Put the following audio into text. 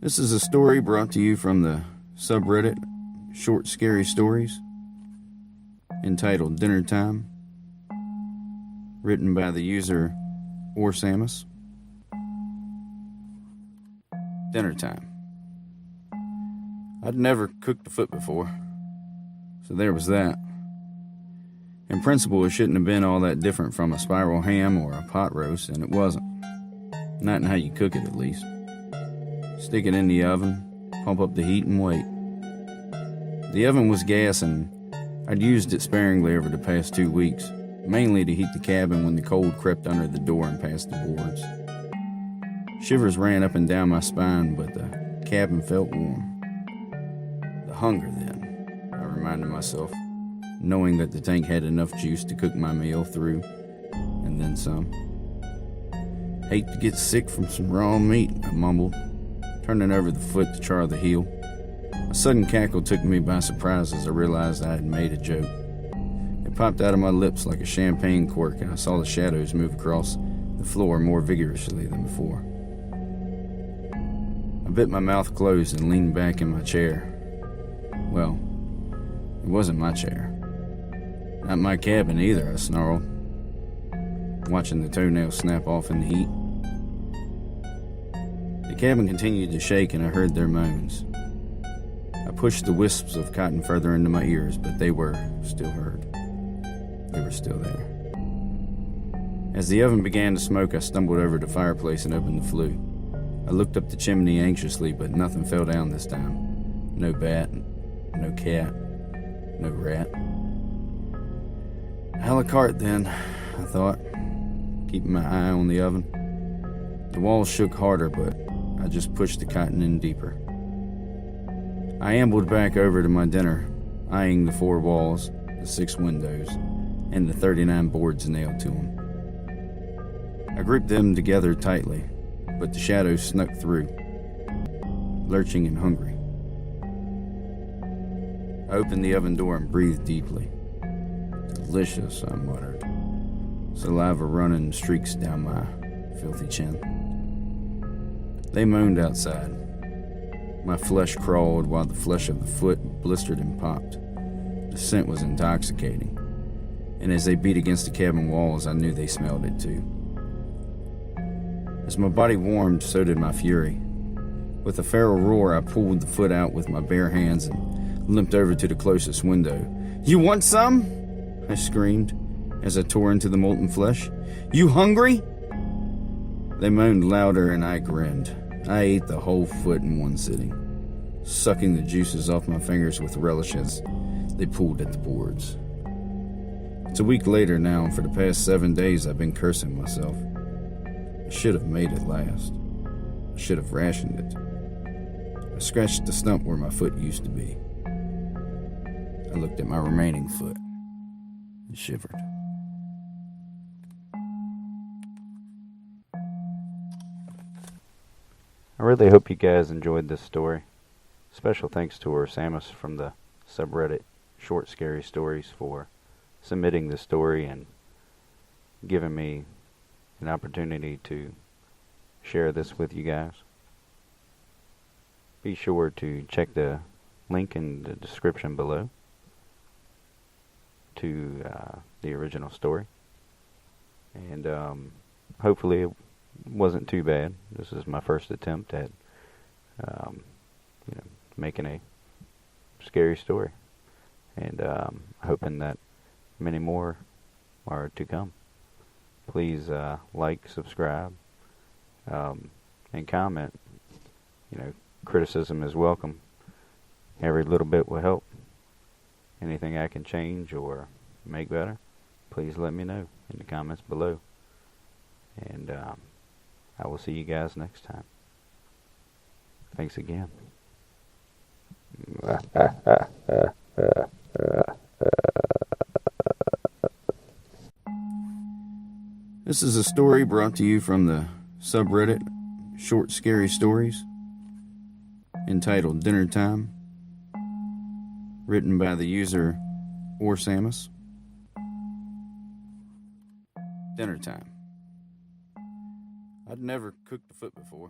This is a story brought to you from the subreddit Short Scary Stories, entitled Dinner Time, written by the user Orsamus. Dinner time. I'd never cooked a foot before, so there was that. In principle, it shouldn't have been all that different from a spiral ham or a pot roast, and it wasn't. Not in how you cook it, at least. Stick it in the oven, pump up the heat, and wait. The oven was gas, and I'd used it sparingly over the past 2 weeks, mainly to heat the cabin when the cold crept under the door and past the boards. Shivers ran up and down my spine, but the cabin felt warm. The hunger, then, I reminded myself, knowing that the tank had enough juice to cook my meal through, and then some. Hate to get sick from some raw meat, I mumbled, turning over the foot to char the heel. A sudden cackle took me by surprise as I realized I had made a joke. It popped out of my lips like a champagne cork, and I saw the shadows move across the floor more vigorously than before. I bit my mouth closed and leaned back in my chair. Well, it wasn't my chair. Not my cabin either, I snarled, watching the toenails snap off in the heat. The cabin continued to shake and I heard their moans. I pushed the wisps of cotton further into my ears, but they were still heard. They were still there. As the oven began to smoke, I stumbled over to the fireplace and opened the flue. I looked up the chimney anxiously, but nothing fell down this time. No bat, no cat, no rat. A la carte then, I thought, keeping my eye on the oven. The walls shook harder, but I just pushed the cotton in deeper. I ambled back over to my dinner, eyeing the 4 walls, the 6 windows, and the 39 boards nailed to them. I gripped them together tightly, but the shadows snuck through, lurching and hungry. I opened the oven door and breathed deeply. Delicious, I muttered, saliva running streaks down my filthy chin. They moaned outside. My flesh crawled while the flesh of the foot blistered and popped. The scent was intoxicating, and as they beat against the cabin walls, I knew they smelled it too. As my body warmed, so did my fury. With a feral roar, I pulled the foot out with my bare hands and limped over to the closest window. "You want some?" I screamed as I tore into the molten flesh. "You hungry?" They moaned louder and I grinned. I ate the whole foot in one sitting, sucking the juices off my fingers with relish as they pulled at the boards. It's a week later now, and for the past 7 days I've been cursing myself. I should have made it last. I should have rationed it. I scratched the stump where my foot used to be. I looked at my remaining foot and shivered. I really hope you guys enjoyed this story. Special thanks to Orsamus from the subreddit Short Scary Stories for submitting the story and giving me an opportunity to share this with you guys. Be sure to check the link in the description below to the original story, and hopefully it wasn't too bad. This is my first attempt at making a scary story, and hoping that many more are to come. Please like, subscribe, and comment. Criticism is welcome. Every little bit will help. Anything I can change or make better, please let me know in the comments below. And I will see you guys next time. Thanks again. This is a story brought to you from the subreddit Short Scary Stories, entitled Dinner Time, written by the user Orsamus. Dinner time. I'd never cooked a foot before.